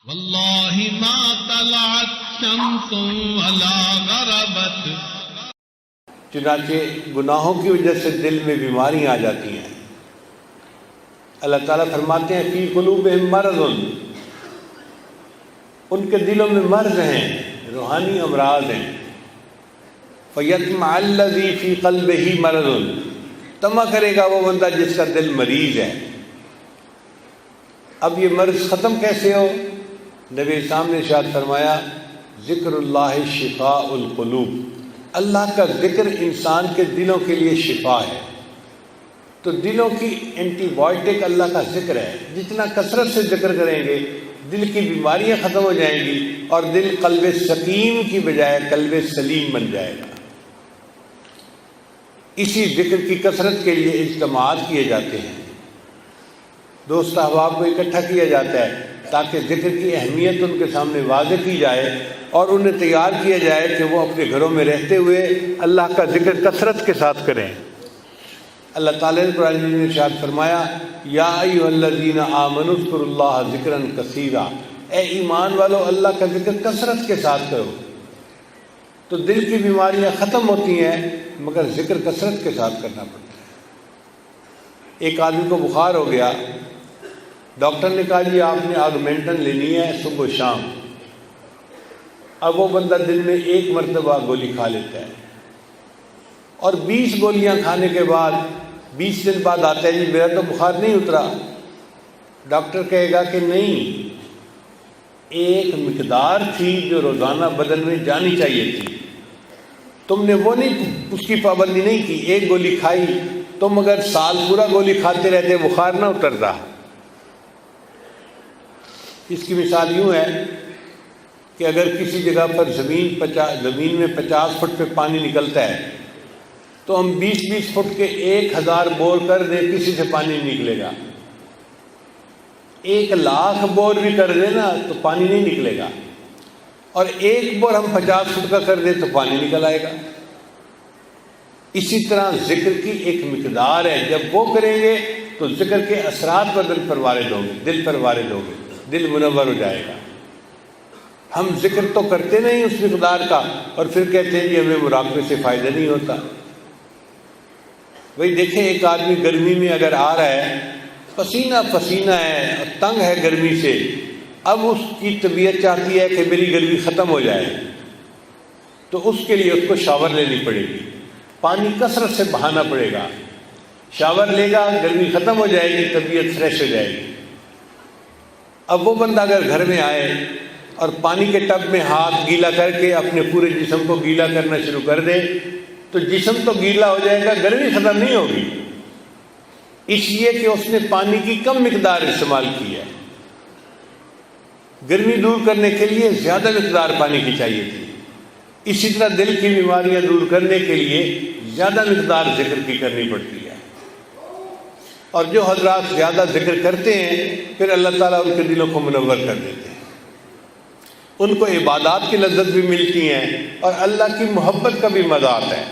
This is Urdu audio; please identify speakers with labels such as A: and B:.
A: واللہ ما طلعت شمس ولا غربت.
B: چنانچہ گناہوں کی وجہ سے دل میں بیماریاں آ جاتی ہیں. اللہ تعالیٰ فرماتے ہیں فی قلوبہم مرض، ان کے دلوں میں مرض ہیں، روحانی امراض ہیں. فیطمع الذی فی قلبہ مرض، طمع کرے گا وہ بندہ جس کا دل مریض ہے. اب یہ مرض ختم کیسے ہو؟ نبی اسلام نے ارشاد فرمایا ذکر اللہ شفاء القلوب، اللہ کا ذکر انسان کے دلوں کے لیے شفا ہے. تو دلوں کی اینٹی بائیوٹک اللہ کا ذکر ہے. جتنا کثرت سے ذکر کریں گے دل کی بیماریاں ختم ہو جائیں گی اور دل قلب سقیم کی بجائے قلب سلیم بن جائے گا. اسی ذکر کی کثرت کے لیے اجتماعات کیے جاتے ہیں، دوست احباب کو اکٹھا کیا جاتا ہے تاکہ ذکر کی اہمیت ان کے سامنے واضح کی جائے اور انہیں تیار کیا جائے کہ وہ اپنے گھروں میں رہتے ہوئے اللہ کا ذکر کثرت کے ساتھ کریں. اللہ تعالیٰ نے قرآن میں ارشاد فرمایا یا ایھا الذین آمنوا اذکروا اللہ ذکرا کثیرا، اے ایمان والو اللہ کا ذکر کثرت کے ساتھ کرو. تو دل کی بیماریاں ختم ہوتی ہیں مگر ذکر کثرت کے ساتھ کرنا پڑتا ہے. ایک آدمی کو بخار ہو گیا، ڈاکٹر نے کہا جی آپ نے آگمنٹن لینی ہے صبح و شام. اب وہ بندہ دن میں 1 مرتبہ گولی کھا لیتا ہے اور 20 گولیاں کھانے کے بعد 20 دن بعد آتا ہے جی میرا تو بخار نہیں اترا. ڈاکٹر کہے گا کہ نہیں، ایک مقدار تھی جو روزانہ بدن میں جانی چاہیے تھی، تم نے وہ نہیں، اس کی پابندی نہیں کی. 1 گولی کھائی، تم اگر سال پورا گولی کھاتے رہتے بخار نہ اترتا. اس کی مثال یوں ہے کہ اگر کسی جگہ پر زمین میں 50 فٹ پہ پانی نکلتا ہے تو ہم 20 فٹ کے 1000 بور کر دیں کسی سے پانی نہیں نکلے گا. 1,00,000 بور بھی کر دیں نا تو پانی نہیں نکلے گا، اور 1 بور ہم 50 فٹ کا کر دیں تو پانی نکل آئے گا. اسی طرح ذکر کی ایک مقدار ہے، جب وہ کریں گے تو ذکر کے اثرات پر دل پر وارد ہوں گے، دل منور ہو جائے گا. ہم ذکر تو کرتے نہیں اس مقدار کا اور پھر کہتے ہیں کہ ہمیں مراقبے سے فائدہ نہیں ہوتا. بھئی دیکھیں ایک آدمی گرمی میں اگر آ رہا ہے، پسینہ پسینہ ہے اور تنگ ہے گرمی سے، اب اس کی طبیعت چاہتی ہے کہ میری گرمی ختم ہو جائے، تو اس کے لیے اس کو شاور لینی پڑے گی، پانی کثرت سے بہانا پڑے گا. شاور لے گا، گرمی ختم ہو جائے گی، طبیعت فریش ہو جائے گی. اب وہ بندہ اگر گھر میں آئے اور پانی کے ٹب میں ہاتھ گیلا کر کے اپنے پورے جسم کو گیلا کرنا شروع کر دے تو جسم تو گیلا ہو جائے گا، گرمی ختم نہیں ہوگی، اس لیے کہ اس نے پانی کی کم مقدار استعمال کی ہے. گرمی دور کرنے کے لیے زیادہ مقدار پانی کی چاہیے تھی. اسی طرح دل کی بیماریاں دور کرنے کے لیے زیادہ مقدار ذکر کی کرنی پڑتی ہے. اور جو حضرات زیادہ ذکر کرتے ہیں پھر اللہ تعالیٰ ان کے دلوں کو منور کر دیتے ہیں، ان کو عبادات کی لذت بھی ملتی ہیں اور اللہ کی محبت کا بھی مزہ آتا ہے.